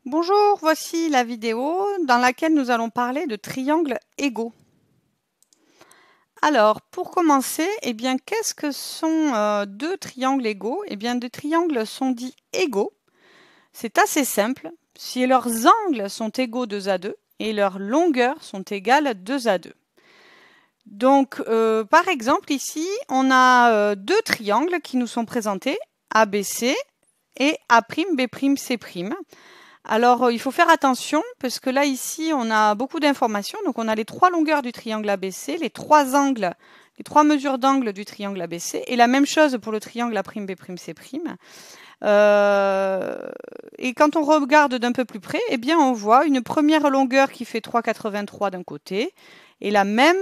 Bonjour, voici la vidéo dans laquelle nous allons parler de triangles égaux. Alors, pour commencer, qu'est-ce que sont deux triangles égaux? Deux triangles sont dits égaux. C'est assez simple. Si leurs angles sont égaux 2 à 2 et leurs longueurs sont égales 2 à 2. Donc, par exemple, ici, on a deux triangles qui nous sont présentés, ABC et A'B'C'. Alors, il faut faire attention parce que là, ici, on a beaucoup d'informations. Donc, on a les trois longueurs du triangle ABC, les trois mesures d'angle du triangle ABC, et la même chose pour le triangle A'B'C'. Et quand on regarde d'un peu plus près, on voit une première longueur qui fait 3,83 d'un côté, et la même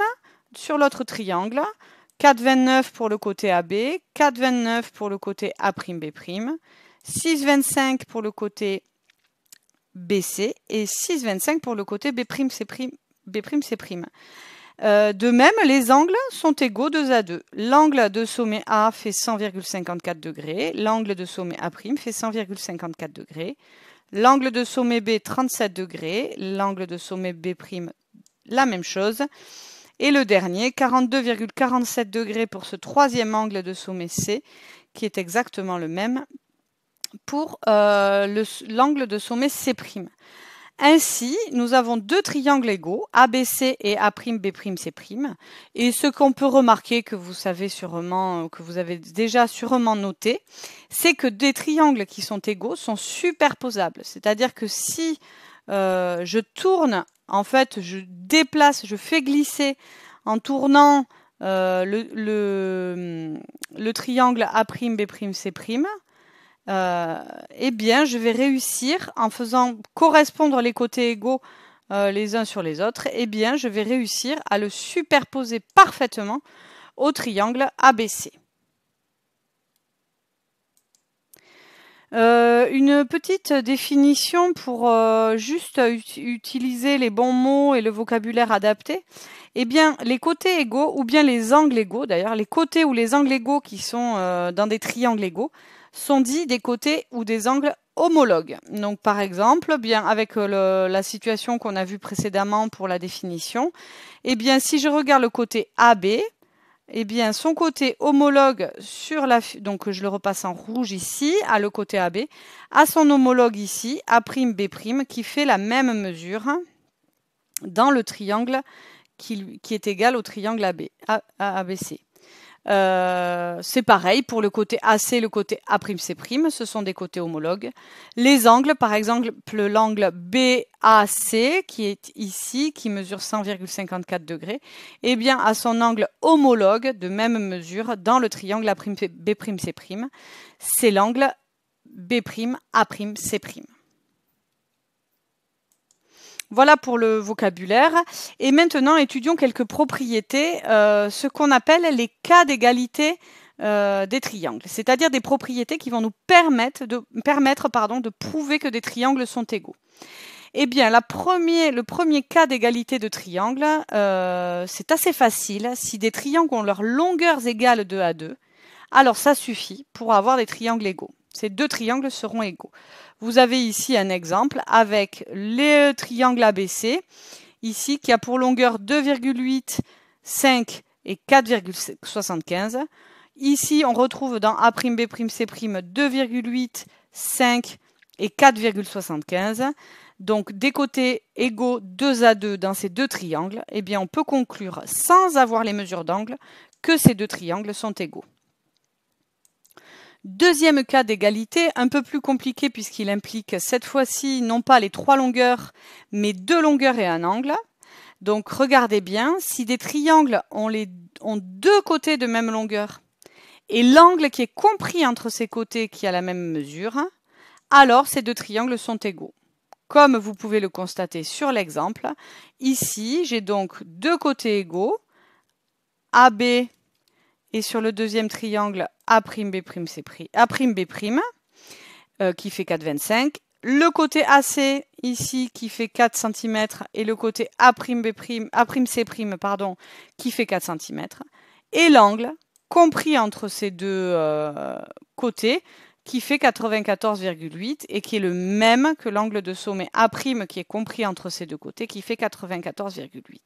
sur l'autre triangle, 4,29 pour le côté AB, 4,29 pour le côté A'B', 6,25 pour le côté BC et 6,25 pour le côté B'C'. De même, les angles sont égaux 2 à 2. L'angle de sommet A fait 100,54 degrés, l'angle de sommet A' fait 100,54 degrés, l'angle de sommet B 37 degrés, l'angle de sommet B' la même chose, et le dernier 42,47 degrés pour ce troisième angle de sommet C, qui est exactement le même pour l'angle de sommet C'. Ainsi, nous avons deux triangles égaux, ABC et A'B'C'. Et ce qu'on peut remarquer, que vous savez sûrement, que vous avez déjà sûrement noté, c'est que des triangles qui sont égaux sont superposables. C'est-à-dire que si je tourne, en fait, je déplace, je fais glisser en tournant le triangle A'B'C', je vais réussir, en faisant correspondre les côtés égaux les uns sur les autres, je vais réussir à le superposer parfaitement au triangle ABC. Une petite définition pour juste utiliser les bons mots et le vocabulaire adapté. Les côtés égaux, ou bien les angles égaux d'ailleurs, les côtés ou les angles égaux qui sont dans des triangles égaux, sont dits des côtés ou des angles homologues. Donc par exemple, avec la situation qu'on a vue précédemment pour la définition, si je regarde le côté AB, son côté homologue sur donc je le repasse en rouge ici, à le côté AB, à son homologue ici, A'B', qui fait la même mesure dans le triangle qui est égal au triangle ABC. C'est pareil pour le côté AC, le côté A'C', ce sont des côtés homologues. Les angles, par exemple, l'angle BAC, qui est ici, qui mesure 100,54 degrés, a son angle homologue de même mesure dans le triangle A'B'C'. C'est l'angle B'A'C'. Voilà pour le vocabulaire. Et maintenant, étudions quelques propriétés, ce qu'on appelle les cas d'égalité des triangles, c'est-à-dire des propriétés qui vont nous permettre de prouver que des triangles sont égaux. Le premier cas d'égalité de triangle, c'est assez facile. Si des triangles ont leurs longueurs égales 2 à 2, alors ça suffit pour avoir des triangles égaux. Ces deux triangles seront égaux. Vous avez ici un exemple avec le triangle ABC, ici qui a pour longueur 2,8, 5 et 4,75. Ici, on retrouve dans A'B'C' 2,8, 5 et 4,75. Donc, des côtés égaux 2 à 2 dans ces deux triangles, on peut conclure, sans avoir les mesures d'angle, que ces deux triangles sont égaux. Deuxième cas d'égalité, un peu plus compliqué puisqu'il implique cette fois-ci non pas les trois longueurs, mais deux longueurs et un angle. Donc regardez bien, si des triangles ont deux côtés de même longueur et l'angle qui est compris entre ces côtés qui a la même mesure, alors ces deux triangles sont égaux. Comme vous pouvez le constater sur l'exemple, ici j'ai donc deux côtés égaux, AB et sur le deuxième triangle A'B'C', qui fait 4,25. Le côté AC ici qui fait 4 cm et le côté A'C', qui fait 4 cm. Et l'angle compris entre ces deux côtés qui fait 94,8 et qui est le même que l'angle de sommet A' qui est compris entre ces deux côtés, qui fait 94,8.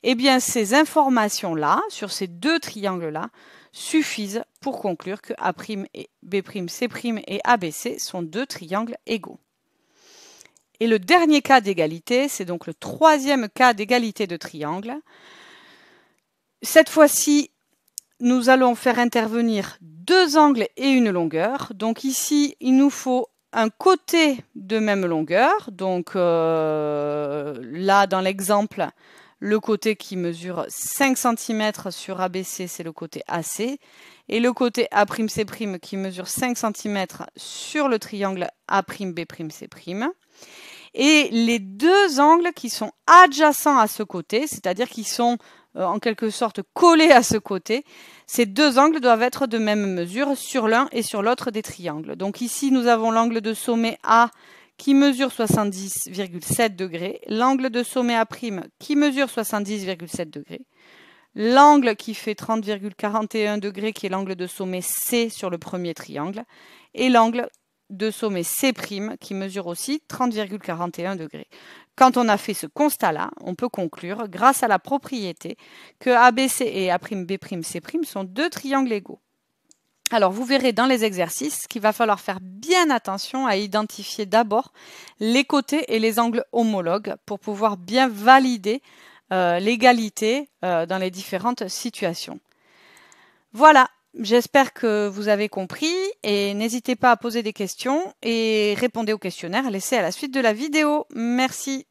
Eh bien, ces informations-là, sur ces deux triangles-là, suffisent pour conclure que A', et B', C' et ABC sont deux triangles égaux. Et le dernier cas d'égalité, c'est donc le troisième cas d'égalité de triangle. Cette fois-ci, nous allons faire intervenir deux angles et une longueur. Donc ici, il nous faut un côté de même longueur. Donc là, dans l'exemple, le côté qui mesure 5 cm sur ABC, c'est le côté AC. Et le côté A'C' qui mesure 5 cm sur le triangle A'B', C'. Et les deux angles qui sont adjacents à ce côté, c'est-à-dire qui sont en quelque sorte collés à ce côté, ces deux angles doivent être de même mesure sur l'un et sur l'autre des triangles. Donc ici, nous avons l'angle de sommet A qui mesure 70,7 degrés, l'angle de sommet A' qui mesure 70,7 degrés, l'angle qui fait 30,41 degrés qui est l'angle de sommet C sur le premier triangle, et l'angle de sommet C' qui mesure aussi 30,41 degrés. Quand on a fait ce constat-là, on peut conclure, grâce à la propriété, que ABC et A'B', C' sont deux triangles égaux. Alors, vous verrez dans les exercices qu'il va falloir faire bien attention à identifier d'abord les côtés et les angles homologues pour pouvoir bien valider l'égalité dans les différentes situations. Voilà, j'espère que vous avez compris et n'hésitez pas à poser des questions et répondez au questionnaire laissé à la suite de la vidéo. Merci.